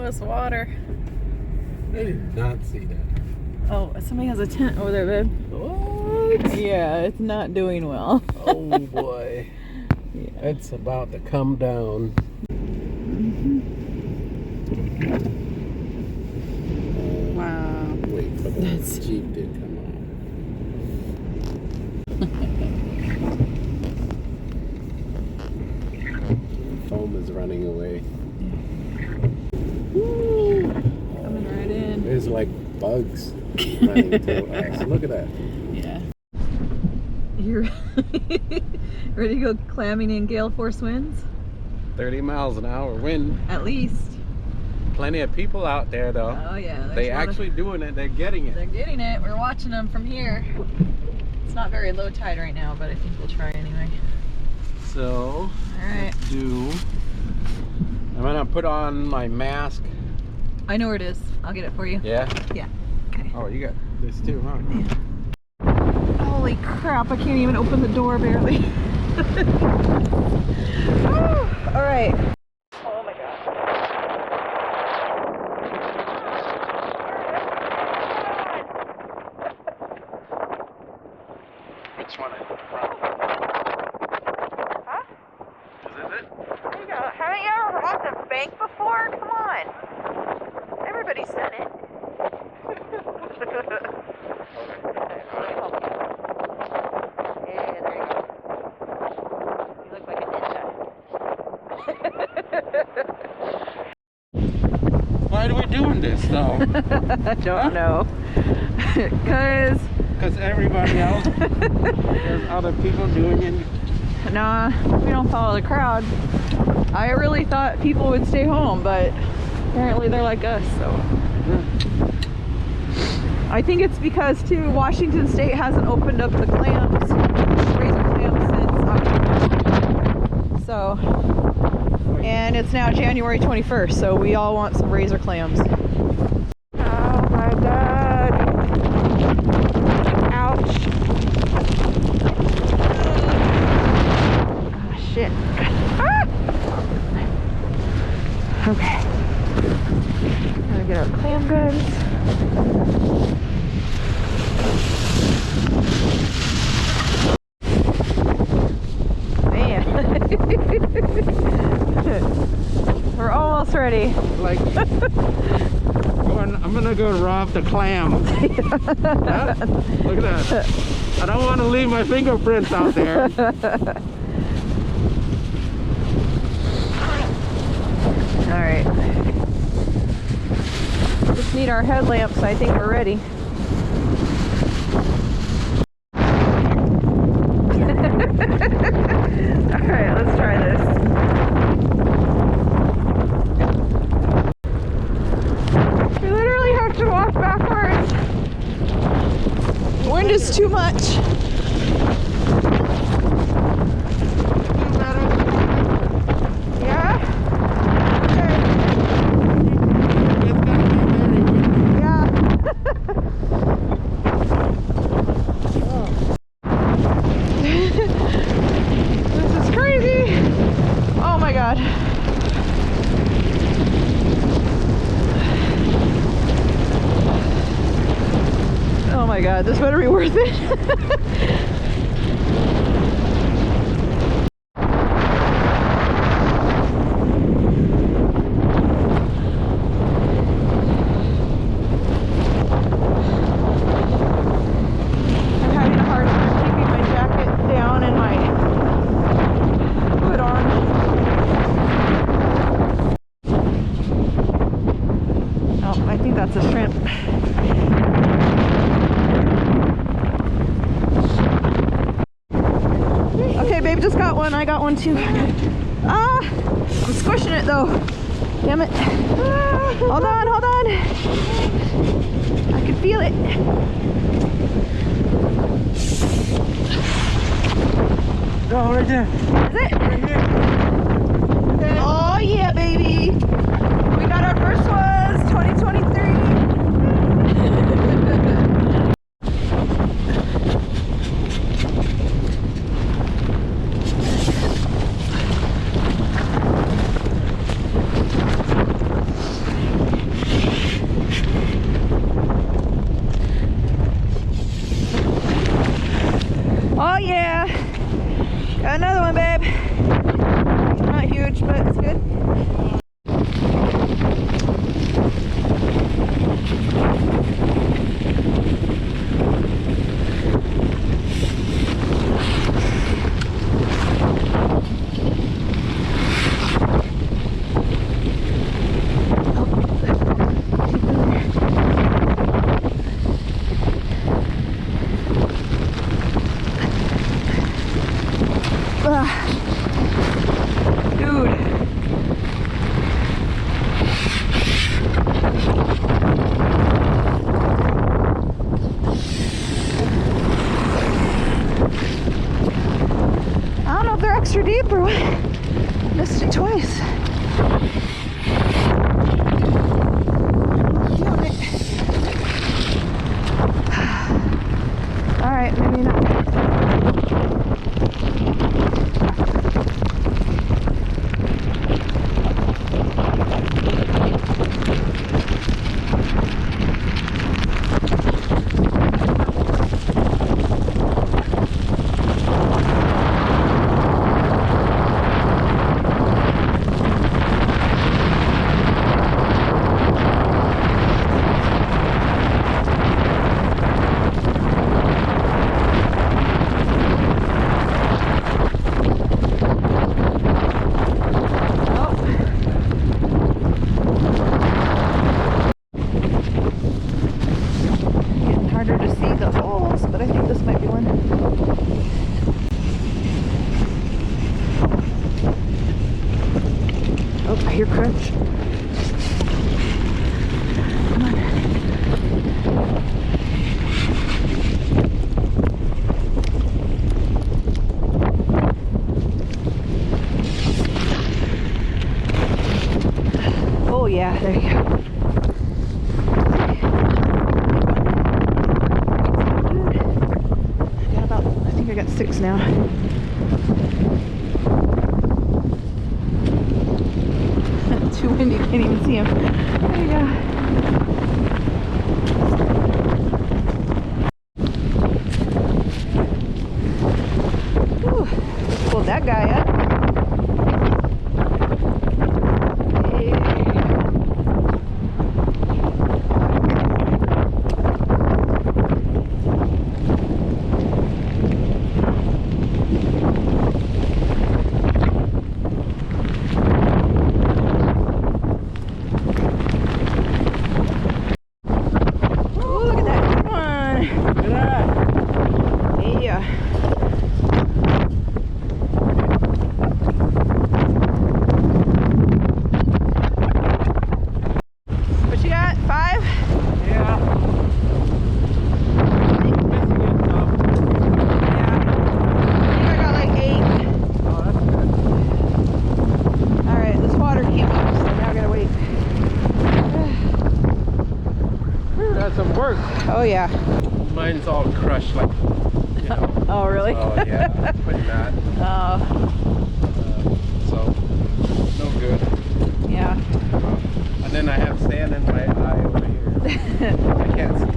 this water. I did not see that. Oh, somebody has a tent over there, babe. What? Yeah, it's not doing well. Oh boy. Yeah. It's about to come down. Wow. Wait for the Jeep to come on. Foam is running away. Woo. Coming right in. There's like bugs running through us. Look at that. Yeah. You're ready to go clamming in gale force winds? 30 miles an hour wind. At least. Plenty of people out there though. Oh yeah. They actually doing it. They're getting it. They're getting it. We're watching them from here. It's not very low tide right now, but I think we'll try anyway. So, alright. I'm gonna put on my mask. I know where it is. I'll get it for you. Yeah? Yeah. Okay. Oh, you got this too, huh? Yeah. Holy crap, I can't even open the door barely. All right. Oh my God. Which one? Huh? Is it? There you go. Haven't you ever robbed a bank before? Come on. Everybody's done it. Yeah, there you go. You look like a ninja. Why are we doing this though? I don't know. Because everybody else, there's other people doing it. Nah, we don't follow the crowd. I really thought people would stay home, but apparently they're like us, so. I think it's because too, Washington State hasn't opened up the clams, razor clams since October. So, and it's now January 21st, so we all want some razor clams. Oh my God. Ouch. Oh shit. Ah! Okay. Gotta get our clam guns. Man. We're almost ready. Like, I'm gonna go rob the clam. Huh? Look at that. I don't want to leave my fingerprints out there. Alright. Just need our headlamps. I think we're ready. Alright, let's try this. We literally have to walk backwards. Wind is too much. Yeah? Okay. Yeah. This is crazy. Oh my God. Oh my God, this better be worth it. I'm having a hard time keeping my jacket down and my hood on. Oh, I think that's a shrimp. Okay, babe, just got one. I got one too. Ah! I'm squishing it though. Damn it. Hold on, hold on. I can feel it. Oh, right there. Is it? Right here. Oh yeah, baby. We got our first ones, 2023. Oh yeah, there you go. Got about, I think I got 6 now. Too windy, can't even see him. There you go. Whew, pulled that guy up. Oh yeah. Mine's all crushed, like, you know. Oh really? Oh yeah, pretty bad. Oh. So no good. Yeah. And then I have sand in my eye over here. I can't see.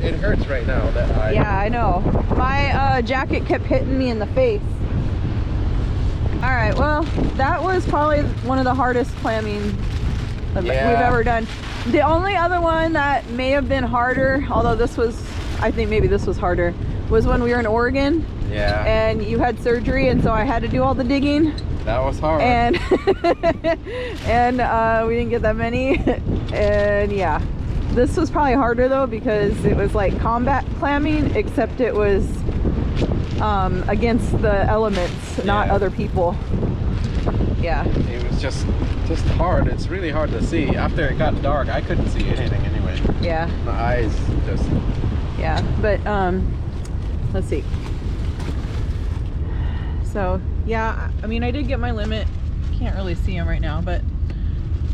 It hurts right now. That eye. Yeah, I know. My jacket kept hitting me in the face. All right. Well, that was probably one of the hardest clamming we've ever done. The only other one that may have been harder, although this was, I think maybe this was harder, was when we were in Oregon. Yeah. And you had surgery, and so I had to do all the digging. That was hard. And and we didn't get that many. And yeah, this was probably harder though because it was like combat clamming, except it was against the elements, not other people. Yeah. It was just hard. It's really hard to see. After it got dark, I couldn't see anything anyway. Yeah. My eyes just. Yeah, but let's see. So yeah, I mean, I did get my limit. Can't really see them right now, but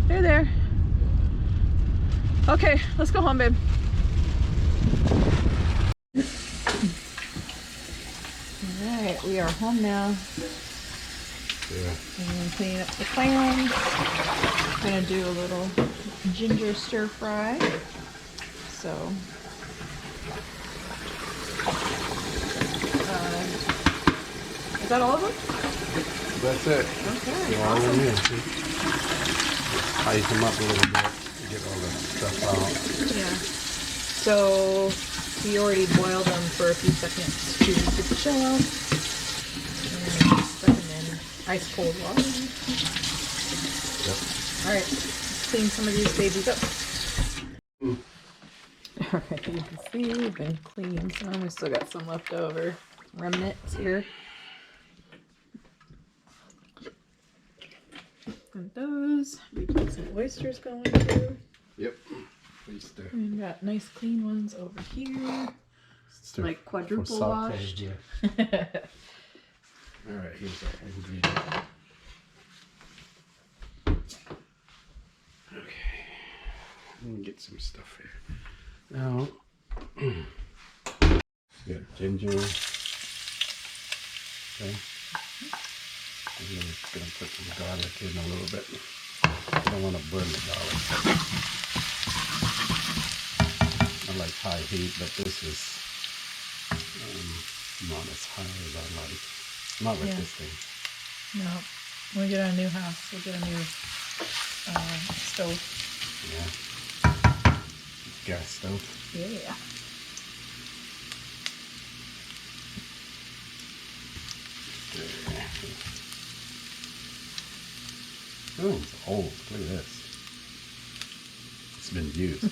they're there. Okay, let's go home, babe. All right, we are home now. Yeah. And cleaning up the clams. Gonna do a little ginger stir fry. So is that all of them? That's it. Okay. So all in here. Ice them up a little bit to get all the stuff out. Yeah. So we already boiled them for a few seconds to get the shell out. And stuff them in ice cold water. Yep. All right. Let's clean some of these babies up. All right. You can see we've been cleaning some. We still got some left over. Remnants here. And those. We got some oysters going too. Yep. Oyster. We've got nice clean ones over here. Like quadruple washed. Yeah. Alright, here's our ingredient. Okay. Let me get some stuff here. Now, got ginger. Okay. I'm gonna put some garlic in a little bit. I don't want to burn the garlic. I like high heat, but this is not as high as I like. Not with this thing. No. When we get our new house, we'll get a new stove. Yeah. Gas stove. Yeah. Oh, it's old. Look at this. It's been used.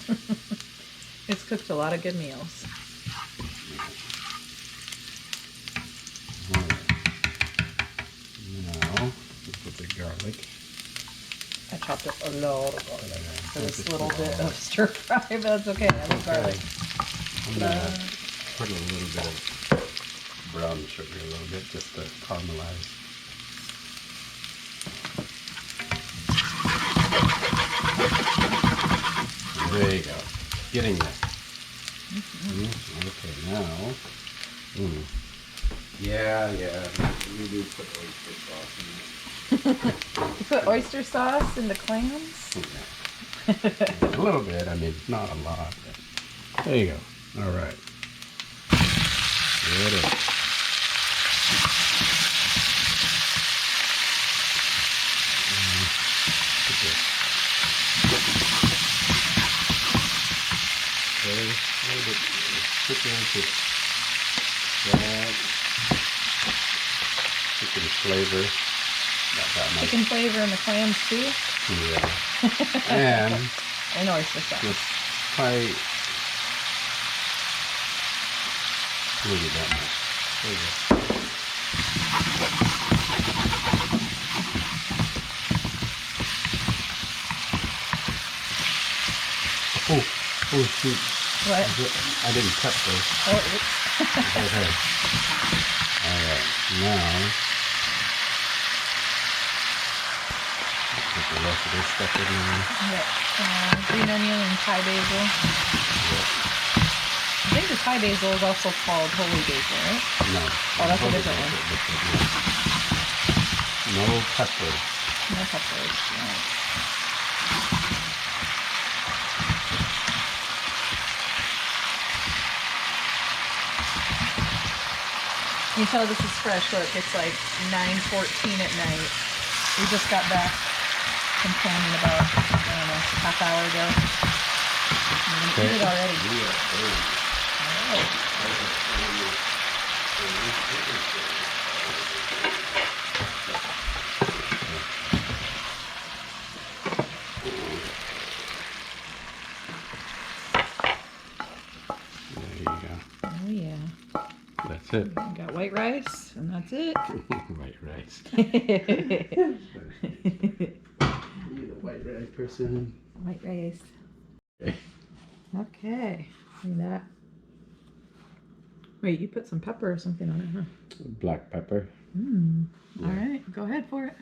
It's cooked a lot of good meals. Alright. Now, we'll put the garlic. I chopped up a lot of garlic for this Just little put bit all of stir fry, but that's okay. I love garlic. I'm gonna put a little bit of brown sugar, a little bit, just to caramelize. There you go. Getting there. Okay, now. Yeah. We do put oyster sauce in You put oyster sauce in the clams? there. A little bit. I mean, not a lot. But there you go. All right. There it is. Okay, a little bit chicken to that. Chicken flavor. Not that much. Chicken flavor in the clams too? Yeah. And And oyster sauce. just try maybe that much. There you go. Oh shoot. What? I didn't cut those. Oh, oops. Okay. Alright, now put the rest of this stuff in there. Yeah. Green onion and Thai basil. Yep. I think the Thai basil is also called holy basil, right? No. Oh, that's a different one. No peppers. No peppers. Right. You can tell this is fresh. Look, it's like 9:14 at night. We just got back from clamming about, I don't know, half hour ago. I'm gonna eat it already. Alright. There you go. Oh yeah. That's it. We got white rice, and that's it. White rice. You're the white rice person. White rice. Okay. Okay. Look at that. Wait, you put some pepper or something on it, huh? Black pepper. All right, go ahead for it.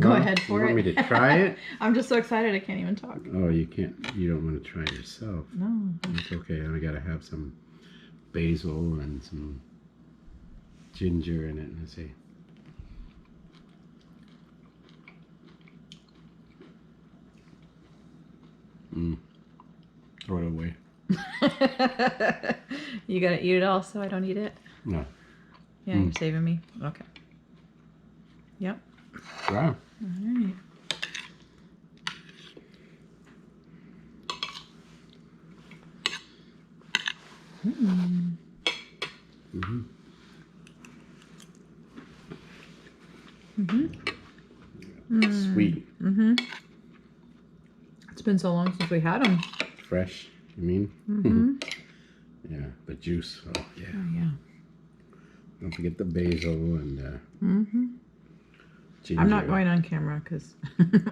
Go Well, ahead for it. You want me to try it? I'm just so excited I can't even talk. Oh, you can't. You don't want to try it yourself. No. It's okay. I gotta have some basil and some ginger in it. Let's see. Throw it away. You gotta eat it all so I don't eat it? No. Yeah, you're saving me. Okay. Yep. Wow. All right. Sweet. It's been so long since we had them. Fresh. You mean? Yeah. The juice. Oh yeah. Oh, yeah. Don't forget the basil and ginger. I'm not going on camera because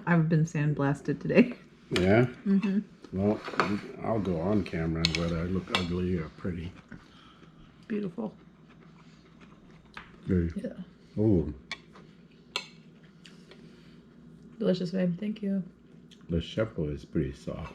I've been sandblasted today. Yeah. Well, I'll go on camera whether I look ugly or pretty. Beautiful. Good. Yeah. Oh, Delicious, babe. Thank you. the shepherd is pretty soft.